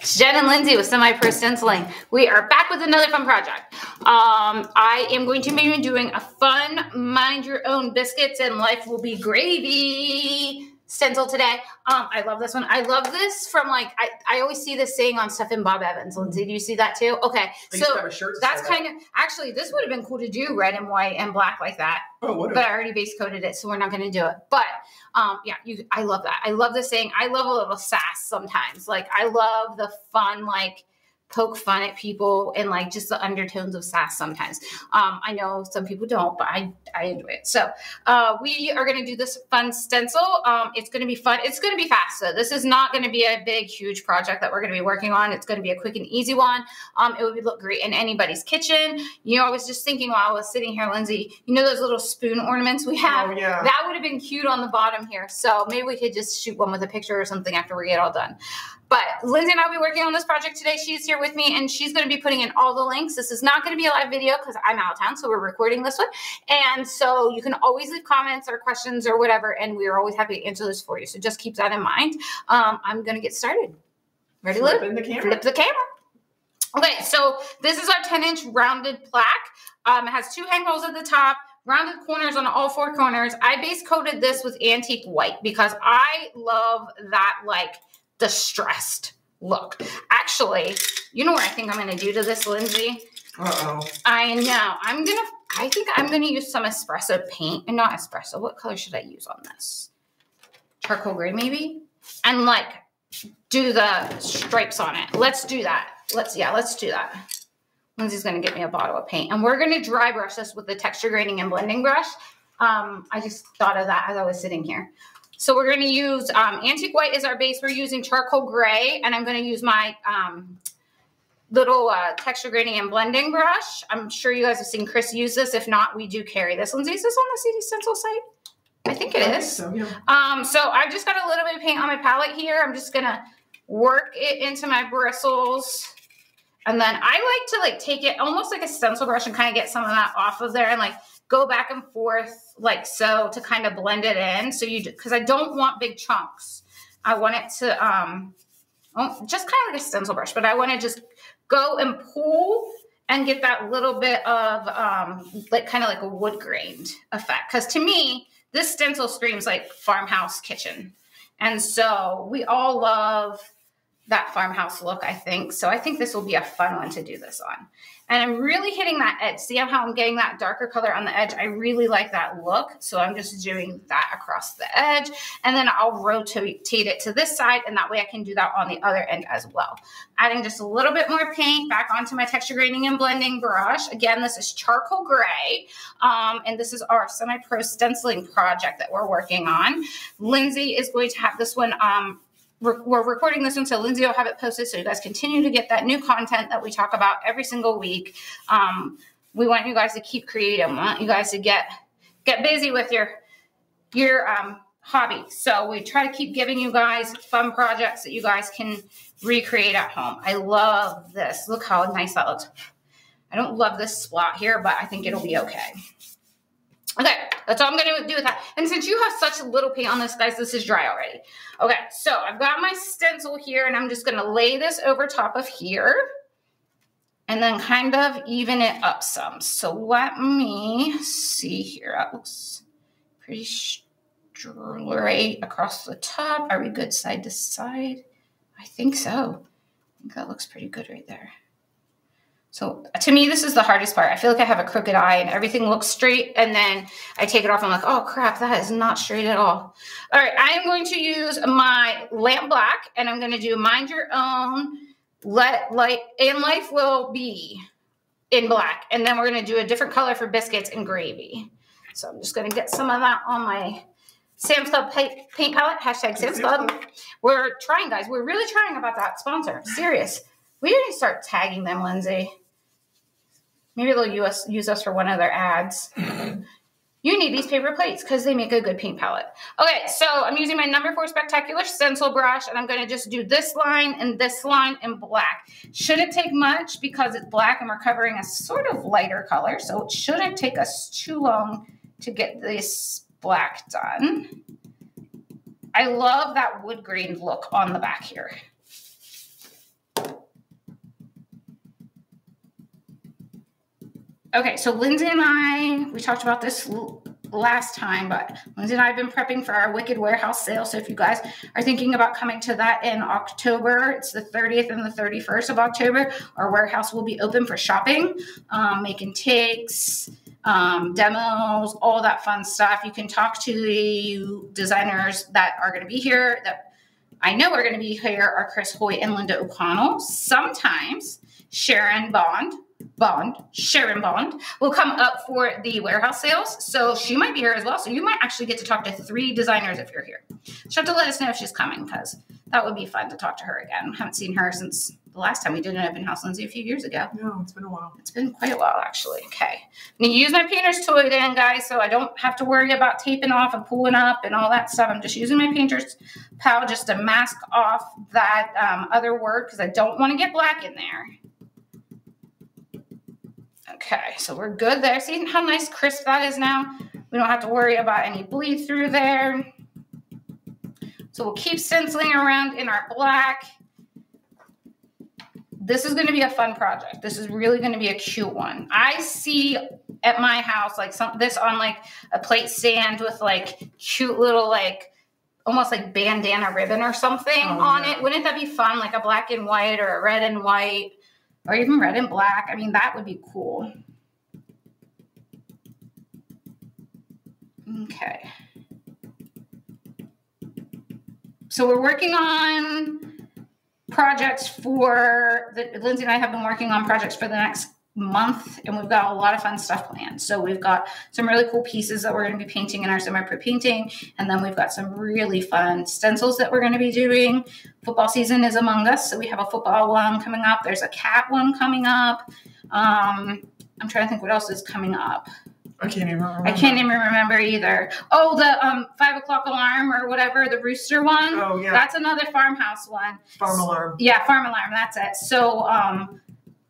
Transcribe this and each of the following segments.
It's Jen and Lindsey with Semi-Pro Stenciling. We are back with another fun project. I am going to be doing a fun mind your own biscuits and life will be gravy stencil today. I love this one. I love this from like, I always see this saying on stuff in Bob Evans. Lindsey, do you see that too? Okay. So that's kind of, actually this would have been cool to do red and white and black like that. Oh, what? But I already base coated it, so we're not going to do it. But yeah, I love that. I love this saying. I love a little sass sometimes. Like I love the fun, like poke fun at people and like just the undertones of sass sometimes. I know some people don't, but I enjoy it. So we are going to do this fun stencil. It's going to be fun. It's going to be fast. So this is not going to be a big, huge project that we're going to be working on. It's going to be a quick and easy one. It would look great in anybody's kitchen. You know, I was just thinking while I was sitting here, Lindsey, you know those little spoon ornaments we have? Oh, yeah. That would have been cute on the bottom here. So maybe we could just shoot one with a picture or something after we get all done. But Lindsey and I will be working on this project today. She's here with me, and she's going to be putting in all the links. This is not going to be a live video because I'm out of town, so we're recording this one. And so you can always leave comments or questions or whatever, and we're always happy to answer this for you. So just keep that in mind. I'm going to get started. Ready, Liv? Flip the camera. Okay, so this is our 10-inch rounded plaque. It has 2 hang holes at the top, rounded corners on all 4 corners. I base coated this with antique white because I love that, like, distressed look. Actually, you know what I think I'm going to do to this, Lindsey? Uh-oh. I know. I think I'm going to use some espresso paint. And not espresso. What color should I use on this? Charcoal gray, maybe? And, like, do the stripes on it. Let's do that. Let's do that. Lindsey's going to get me a bottle of paint. And we're going to dry brush this with the texture grading and blending brush. I just thought of that as I was sitting here. So we're going to use antique white as our base. We're using charcoal gray, and I'm going to use my little texture grading and blending brush. I'm sure you guys have seen Chris use this. If not, we do carry this. Lindsey, is this on the CD Stencil site? I think it is. So, yeah. So I've just got a little bit of paint on my palette here. I'm just going to work it into my bristles. And then I like to take it almost like a stencil brush and kind of get some of that off of there and like go back and forth like so to kind of blend it in. So because I don't want big chunks. I want it to, just kind of like a stencil brush, but I want to just go and pull and get that little bit of like kind of like a wood grained effect. Because to me, this stencil screams like farmhouse kitchen. And so we all love that farmhouse look, I think. So I think this will be a fun one to do this on. And I'm really hitting that edge. See how I'm getting that darker color on the edge? I really like that look. So I'm just doing that across the edge. And then I'll rotate it to this side. And that way I can do that on the other end as well. Adding just a little bit more paint back onto my texture grading and blending brush. Again, this is charcoal gray. And this is our semi-pro stenciling project that we're working on. Lindsey is going to have this one we're recording this one, so Lindsey will have it posted so you guys continue to get that new content that we talk about every single week. We want you guys to keep creating. We want you guys to get busy with your hobby. So we try to keep giving you guys fun projects that you guys can recreate at home. I love this. Look how nice that looks. I don't love this spot here, but I think it'll be okay. Okay, that's all I'm going to do with that. And since you have such little paint on this, guys, this is dry already. Okay, so I've got my stencil here, and I'm just going to lay this over top of here and then kind of even it up some. So let me see here. That looks pretty straight across the top. Are we good side to side? I think so. I think that looks pretty good right there. So to me, this is the hardest part. I feel like I have a crooked eye and everything looks straight. And then I take it off and I'm like, oh crap, that is not straight at all. All right, I am going to use my lamp black and I'm going to do mind your own, life will be in black. And then we're going to do a different color for biscuits and gravy. So I'm just going to get some of that on my Sam's Club paint palette, hashtag Sam's Club. We're trying, guys. We're really trying about that sponsor. Serious. We need to start tagging them, Lindsey. Maybe they'll use us for one of their ads. You need these paper plates because they make a good paint palette. Okay, so I'm using my number 4 Spectacular stencil brush, and I'm going to just do this line and this line in black. Shouldn't take much because it's black and we're covering a sort of lighter color, so it shouldn't take us too long to get this black done. I love that wood grain look on the back here. Okay, so Lindsey and I, we talked about this last time, but Lindsey and I have been prepping for our Wicked Warehouse sale. So if you guys are thinking about coming to that in October, it's the 30th and the 31st of October, our warehouse will be open for shopping, making takes, demos, all that fun stuff. You can talk to the designers that are going to be here, that I know are going to be here, are Chris Hoy and Linda O'Connell. Sometimes Sharon Bond will come up for the warehouse sales. So she might be here as well. So you might actually get to talk to 3 designers if you're here. She'll have to let us know if she's coming, because that would be fun to talk to her again. I haven't seen her since the last time we did an open house, Lindsey, a few years ago. No, it's been a while. It's been quite a while, actually. Okay. I'm going to use my painter's tool then, guys, so I don't have to worry about taping off and pulling up and all that stuff. I'm just using my painter's pal just to mask off that other word, because I don't want to get black in there. Okay, so we're good there. See how nice crisp that is now? We don't have to worry about any bleed through there. So we'll keep stenciling around in our black. This is going to be a fun project. This is really going to be a cute one. I see at my house like this on like a plate stand with like cute little like almost like bandana ribbon or something on it. Wouldn't that be fun? Like a black and white or a red and white. Or even red and black. I mean, that would be cool. Okay. So we're working on projects for, Lindsey and I have been working on projects for the next month, and we've got a lot of fun stuff planned. So we've got some really cool pieces that we're going to be painting in our semi-pro painting, and then we've got some really fun stencils that we're going to be doing. Football season is among us, so we have a football one coming up. There's a cat one coming up. I'm trying to think what else is coming up. I can't even remember. I can't even remember either. Oh, the 5 o'clock alarm or whatever, the rooster one. Oh, yeah. That's another farmhouse one. Farm alarm. Yeah, farm alarm. That's it. So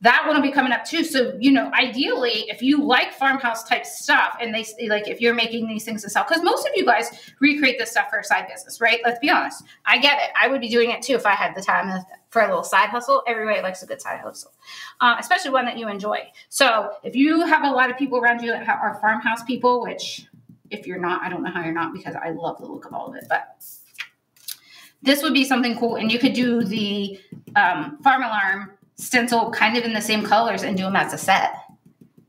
that one will be coming up too. So, you know, ideally, if you like farmhouse type stuff and they like, if you're making these things to sell, because most of you guys recreate this stuff for a side business, right? Let's be honest. I get it. I would be doing it too if I had the time for a little side hustle. Everybody likes a good side hustle, especially one that you enjoy. So if you have a lot of people around you that are farmhouse people, which if you're not, I don't know how you're not, because I love the look of all of it, but this would be something cool. And you could do the farm alarm stencil kind of in the same colors and do them as a set,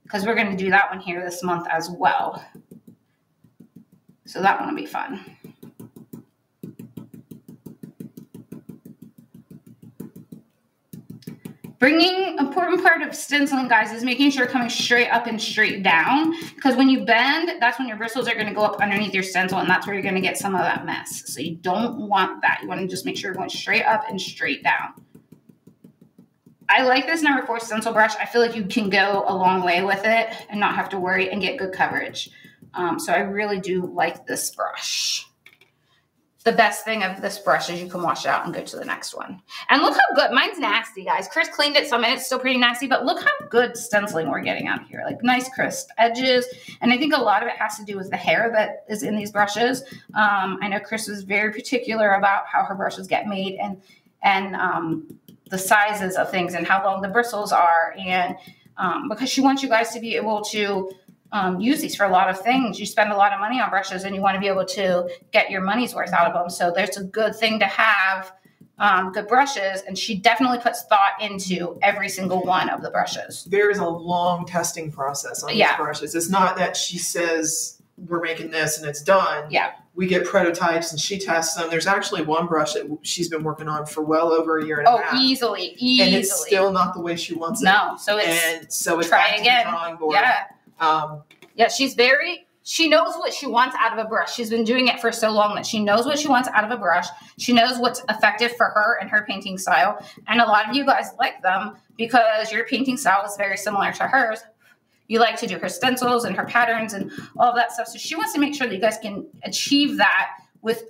because we're going to do that one here this month as well. So that one will be fun. Important part of stenciling, guys, is making sure coming straight up and straight down, because when you bend, that's when your bristles are going to go up underneath your stencil, and that's where you're going to get some of that mess. So you don't want that. You want to just make sure you're going straight up and straight down. I like this number 4 stencil brush. I feel like you can go a long way with it and not have to worry and get good coverage. So I really do like this brush. The best thing of this brush is you can wash it out and go to the next one. And look how good, mine's nasty, guys. Chris cleaned it some and it's still pretty nasty, but look how good stenciling we're getting out of here. Like nice crisp edges. And I think a lot of it has to do with the hair that is in these brushes. I know Chris was very particular about how her brushes get made and the sizes of things and how long the bristles are. And because she wants you guys to be able to use these for a lot of things. You spend a lot of money on brushes and you want to be able to get your money's worth out of them. So there's a good thing to have good brushes. And she definitely puts thought into every single one of the brushes. There is a long testing process on these brushes. It's not that she says, we're making this and it's done. Yeah. We get prototypes and she tests them. There's actually one brush that she's been working on for well over a year and a half. Easily. And it's still not the way she wants it. No. So it's try again. Drawing board. Yeah. Yeah, she knows what she wants out of a brush. She's been doing it for so long that she knows what she wants out of a brush. She knows what's effective for her and her painting style. And a lot of you guys like them because your painting style is very similar to hers. You like to do her stencils and her patterns and all of that stuff. So she wants to make sure that you guys can achieve that with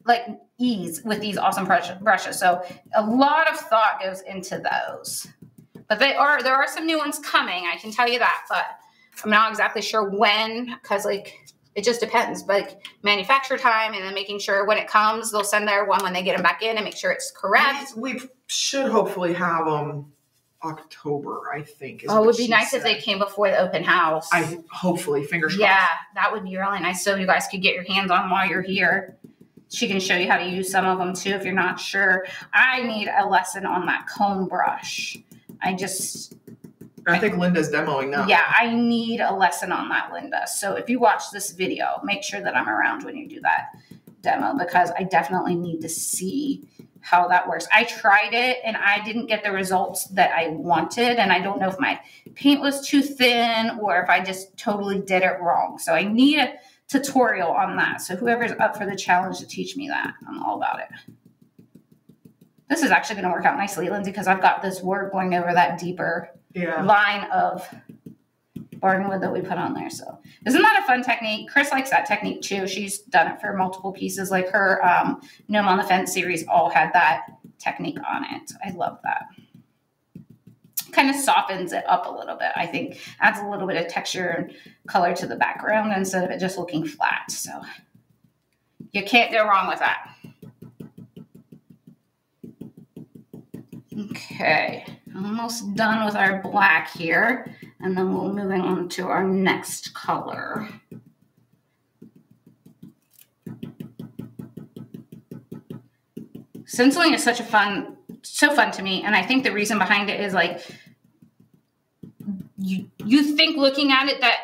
like ease with these awesome brushes. So a lot of thought goes into those. But there are some new ones coming, I can tell you that, but I'm not exactly sure when, because like it just depends. But like manufacture time and then making sure when it comes, they'll send their one when they get them back in and make sure it's correct. We should hopefully have them October, I think. Oh, it would be nice if they came before the open house. Hopefully, fingers crossed. Yeah, that would be really nice. So you guys could get your hands on while you're here. She can show you how to use some of them too if you're not sure. I need a lesson on that comb brush. I think Linda's demoing now. Yeah, I need a lesson on that, Linda. So if you watch this video, make sure that I'm around when you do that demo, because I definitely need to see how that works. I tried it and I didn't get the results that I wanted. And I don't know if my paint was too thin or if I just totally did it wrong. So I need a tutorial on that. So whoever's up for the challenge to teach me that, I'm all about it. This is actually going to work out nicely, Lindsay, because I've got this work going over that deeper line of barn wood that we put on there. So isn't that a fun technique? Chris likes that technique too. She's done it for multiple pieces. Like her Gnome on the Fence series all had that technique on it. I love that. Kind of softens it up a little bit. I think adds a little bit of texture and color to the background instead of it just looking flat. So you can't go wrong with that. Okay, almost done with our black here, and then we'll moving on to our next color. Stenciling is so fun to me, and I think the reason behind it is like you think looking at it that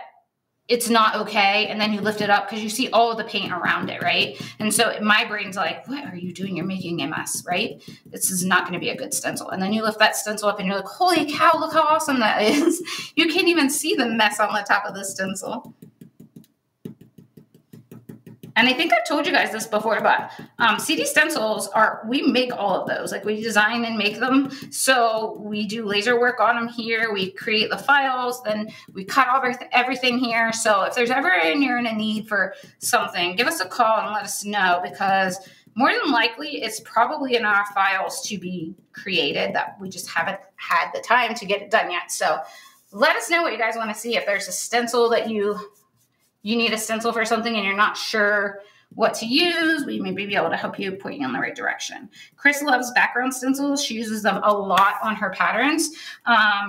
it's not okay, and then you lift it up because you see all of the paint around it, right? And so my brain's like, what are you doing? You're making a mess, right? This is not going to be a good stencil. And then you lift that stencil up and you're like, holy cow, look how awesome that is. You can't even see the mess on the top of the stencil. And I think I've told you guys this before, but CD Stencils we make all of those. Like we design and make them. So we do laser work on them here. We create the files, then we cut off everything here. So if there's ever you're in a need for something, give us a call and let us know, because more than likely it's probably in our files to be created that we just haven't had the time to get it done yet. So let us know what you guys want to see. If there's a stencil that you need a stencil for something and you're not sure what to use, we may be able to help you point you in the right direction. Chris loves background stencils. She uses them a lot on her patterns.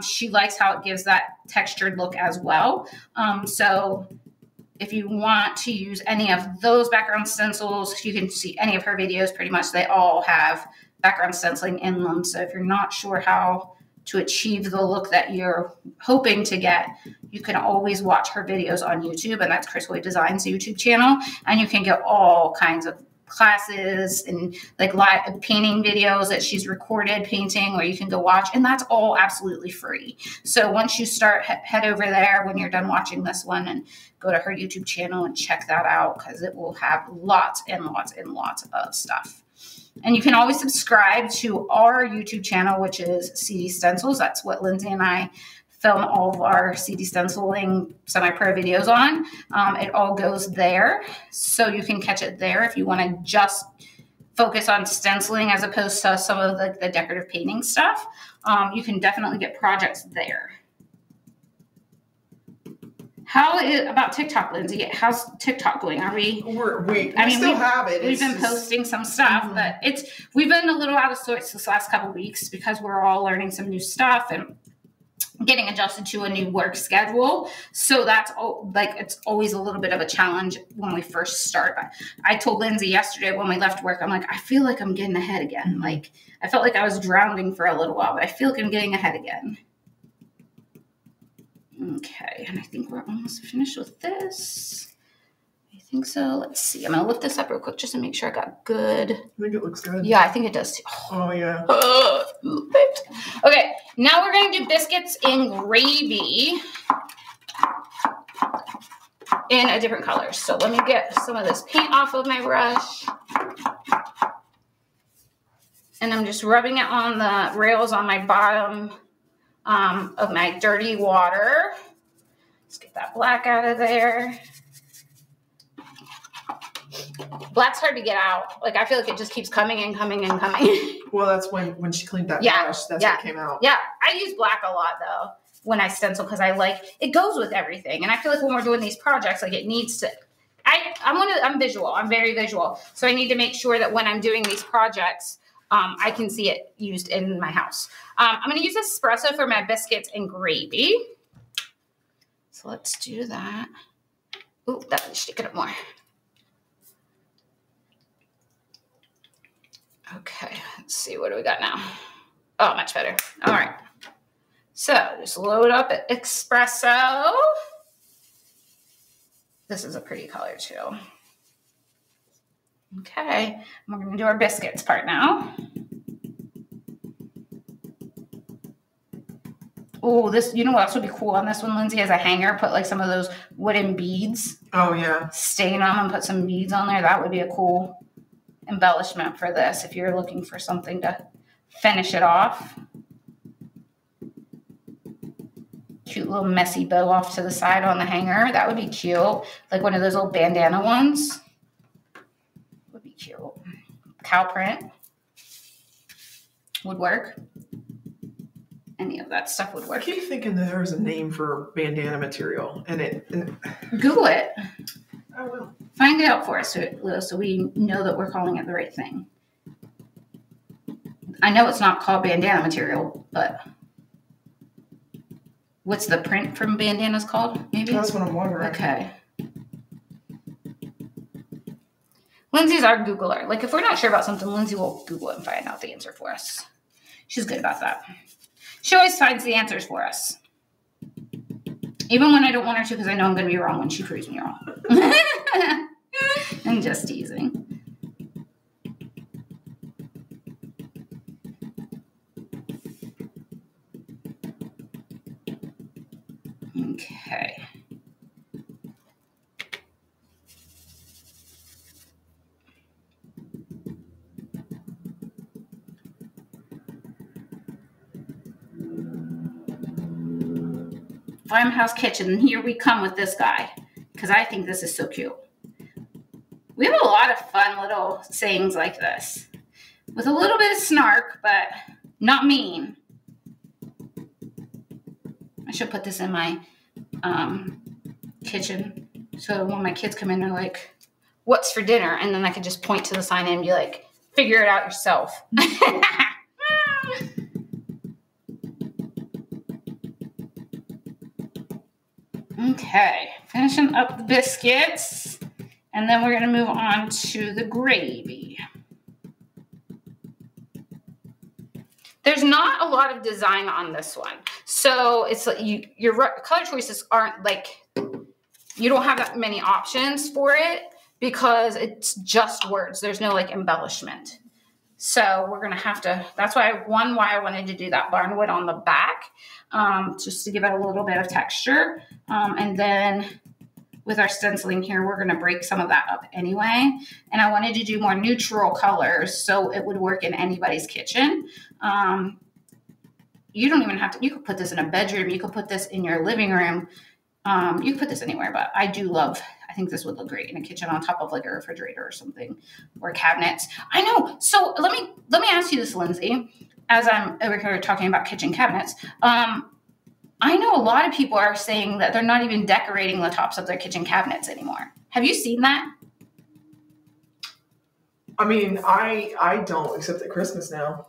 She likes how it gives that textured look as well. So if you want to use any of those background stencils, you can see any of her videos. Pretty much they all have background stenciling in them. So if you're not sure how to achieve the look that you're hoping to get, you can always watch her videos on YouTube, and that's Chris Hoy Designs YouTube channel. And you can get all kinds of classes and like live painting videos that she's recorded painting where you can go watch, and that's all absolutely free. So once you start, head over there when you're done watching this one and go to her YouTube channel and check that out, because it will have lots and lots and lots of stuff. And you can always subscribe to our YouTube channel, which is CD Stencils. That's what Lindsay and I film all of our CD Stenciling semi-pro videos on. It all goes there. So you can catch it there if you want to just focus on stenciling as opposed to some of the decorative painting stuff. You can definitely get projects there. How about TikTok, Lindsay? How's TikTok going? Are we? We still have it. We've been posting some stuff, but we've been a little out of sorts this last couple of weeks because we're all learning some new stuff and getting adjusted to a new work schedule. So that's it's always a little bit of a challenge when we first start. I told Lindsay yesterday when we left work, I'm like, I feel like I'm getting ahead again. Like I felt like I was drowning for a little while, but I feel like I'm getting ahead again. Okay, and I think we're almost finished with this. I think so. Let's see. I'm going to lift this up real quick just to make sure I got good. I think it looks good. Yeah, I think it does too. Oh yeah. Okay, now we're going to do biscuits in gravy in a different color. So let me get some of this paint off of my brush. And I'm just rubbing it on the rails on my bottom of my dirty water. Let's get that black out of there. Black's hard to get out. Like I feel like it just keeps coming and coming and coming. Well, that's when she cleaned that brush. That's what came out. Yeah, I use black a lot though when I stencil because I like it goes with everything. And I feel like when we're doing these projects, like it needs to. I'm visual. I'm very visual. So I need to make sure that when I'm doing these projects, I can see it used in my house. I'm going to use espresso for my biscuits and gravy. So let's do that. Ooh, that needs to stick it up more. Okay, let's see. What do we got now? Oh, much better. All right. So just load up espresso. This is a pretty color too. Okay, we're going to do our biscuits part now. Oh, this, you know what else would be cool on this one, Lindsay, as a hanger, put like some of those wooden beads. Oh, yeah. Stain them and put some beads on there. That would be a cool embellishment for this if you're looking for something to finish it off. Cute little messy bow off to the side on the hanger. That would be cute. Like one of those little bandana ones. Would be cute. Cow print would work. Any of that stuff would work. I keep thinking that there's a name for bandana material, and Google it. I will. Find it out for us, so we know that we're calling it the right thing. I know it's not called bandana material, but what's the print from bandanas called? Maybe that's what I'm wondering. Okay. Lindsay's our Googler. Like if we're not sure about something, Lindsay will Google it and find out the answer for us. She's good about that. She always finds the answers for us. Even when I don't want her to, because I know I'm going to be wrong when she proves me wrong. I'm just teasing. Okay. Farmhouse kitchen, and here we come with this guy because I think this is so cute. We have a lot of fun little sayings like this with a little bit of snark, but not mean. I should put this in my kitchen so when my kids come in, they're like, "What's for dinner?" And then I could just point to the sign and be like, "Figure it out yourself." Okay, finishing up the biscuits, and then we're going to move on to the gravy. There's not a lot of design on this one, so it's like your color choices aren't like, you don't have that many options for it because it's just words. There's no like embellishment. So we're going to have to, that's why I wanted to do that barnwood on the back, just to give it a little bit of texture. And then with our stenciling here, we're going to break some of that up anyway. And I wanted to do more neutral colors so it would work in anybody's kitchen. You don't even have to, you could put this in a bedroom. You could put this in your living room. You could put this anywhere, but I think this would look great in a kitchen on top of like a refrigerator or something, or cabinets. I know. So let me ask you this, Lindsay, as I'm over here talking about kitchen cabinets. I know a lot of people are saying that they're not even decorating the tops of their kitchen cabinets anymore. Have you seen that? I mean, I don't, except at Christmas now.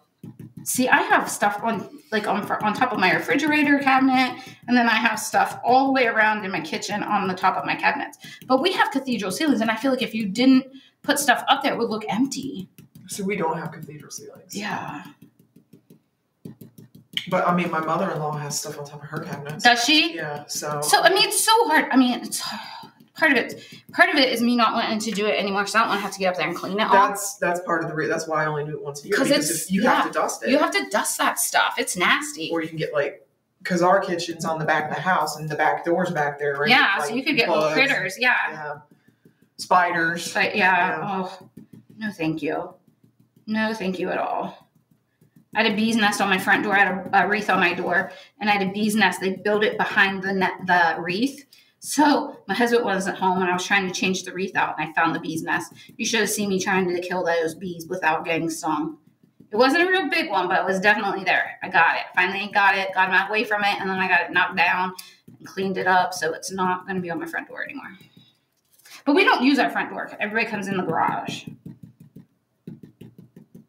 See, I have stuff on top of my refrigerator cabinet, and then I have stuff all the way around in my kitchen on the top of my cabinets. But we have cathedral ceilings, and I feel like if you didn't put stuff up there, it would look empty. So we don't have cathedral ceilings. Yeah. But I mean, my mother-in-law has stuff on top of her cabinets. Does she? Yeah. So I mean, it's so hard. I mean, it's part of it is me not wanting to do it anymore because I don't want to have to get up there and clean it all. That's part of the that's why I only do it once a year, because you have to dust it. You have to dust that stuff. It's nasty. Or you can get because our kitchen's on the back of the house and the back door's back there, right? Yeah, so you could get little critters. Yeah. Spiders. But oh, no, thank you. No, thank you at all. I had a bee's nest on my front door. I had a wreath on my door, and I had a bee's nest. They built it behind the wreath. So my husband wasn't home, and I was trying to change the wreath out, and I found the bee's nest. You should have seen me trying to kill those bees without getting stung. It wasn't a real big one, but it was definitely there. I got it. Finally got them away from it, and then I got it knocked down and cleaned it up, so it's not going to be on my front door anymore. But we don't use our front door. Everybody comes in the garage.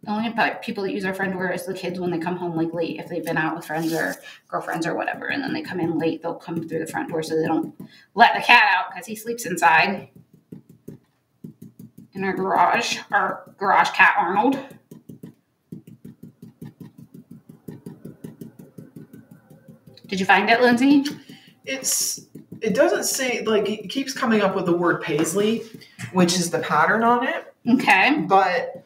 The only people that use our friend door is the kids when they come home like late, if they've been out with friends or girlfriends or whatever, and then they come in late, they'll come through the front door so they don't let the cat out because he sleeps inside. In our garage cat Arnold. Did you find it, Lindsay? It doesn't say, like, it keeps coming up with the word paisley, which is the pattern on it. Okay. But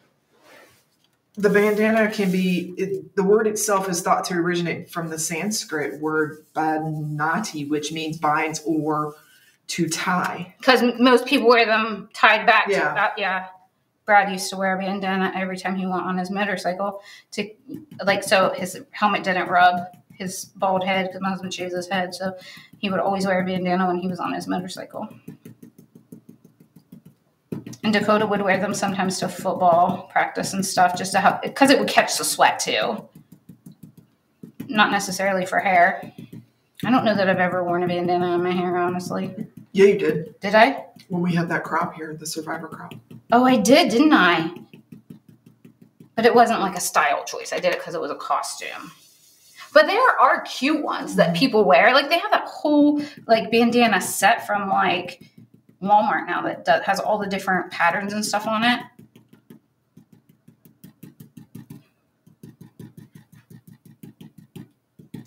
the bandana can be, the word itself is thought to originate from the Sanskrit word bandhati, which means binds or to tie. Because most people wear them tied back. Yeah. To that. Yeah. Brad used to wear a bandana every time he went on his motorcycle to, like, so his helmet didn't rub his bald head because my husband shaves his head. So he would always wear a bandana when he was on his motorcycle. And Dakota would wear them sometimes to football practice and stuff just to help, because it would catch the sweat too. Not necessarily for hair. I don't know that I've ever worn a bandana in my hair, honestly. Yeah, you did. Did I? When we had that crop here, the Survivor crop. Oh, I did, didn't I? But it wasn't like a style choice. I did it because it was a costume. But there are cute ones that people wear. Like, they have that whole, like, bandana set from, like, Walmart now that has all the different patterns and stuff on it.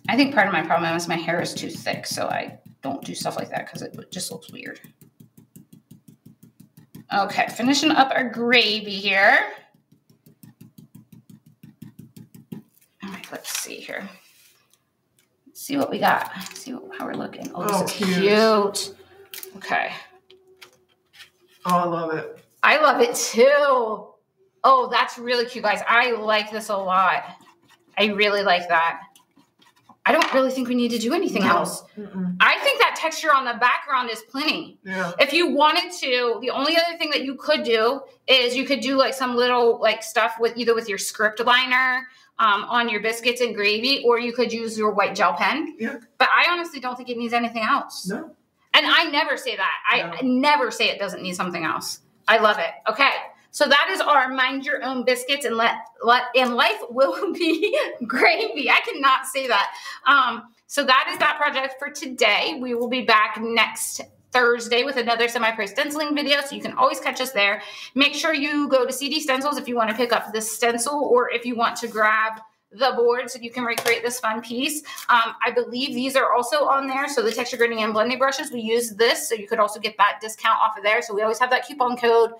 I think part of my problem is my hair is too thick, so I don't do stuff like that because it just looks weird. Okay, finishing up our gravy here. All right, let's see here. Let's see what we got. Let's see how we're looking. Oh, this is cute. Okay. Oh, I love it. I love it too. Oh, that's really cute, guys. I like this a lot. I really like that. I don't really think we need to do anything else. I think that texture on the background is plenty. Yeah. If you wanted to, the only other thing that you could do is you could do like some little like stuff with either with your script liner on your biscuits and gravy, or you could use your white gel pen. Yeah. But I honestly don't think it needs anything else. No. And I never say that. I never say it doesn't need something else. I love it. Okay. So that is our mind your own biscuits and life will be gravy. I cannot say that. So that is that project for today. We will be back next Thursday with another semi-pro stenciling video, so you can always catch us there. Make sure you go to CD Stencils if you want to pick up this stencil, or if you want to grab the board so you can recreate this fun piece. I believe these are also on there. So the texture grading and blending brushes, we use this. So you could also get that discount off of there. So we always have that coupon code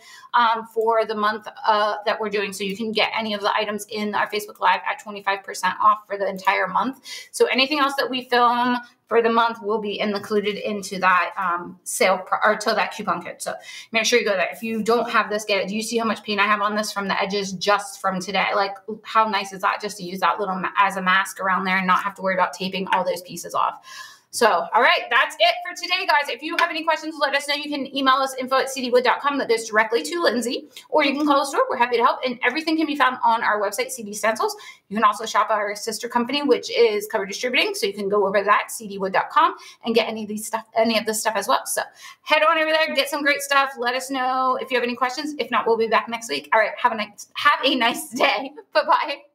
for the month that we're doing. So you can get any of the items in our Facebook Live at 25% off for the entire month. So anything else that we film for the month will be included into that sale or to that coupon code. So make sure you go there. If you don't have this, get it. Do you see how much paint I have on this from the edges just from today? Like, how nice is that, just to use that little as a mask around there and not have to worry about taping all those pieces off. So, all right, that's it for today, guys. If you have any questions, let us know. You can email us info@cdwood.com. That goes directly to Lindsay, or you can call the store. We're happy to help, and everything can be found on our website, CD Stencils. You can also shop our sister company, which is Cover Distributing. So you can go over to that, cdwood.com, and get any of this stuff as well. So head on over there, get some great stuff. Let us know if you have any questions. If not, we'll be back next week. All right, have a nice day. Bye-bye.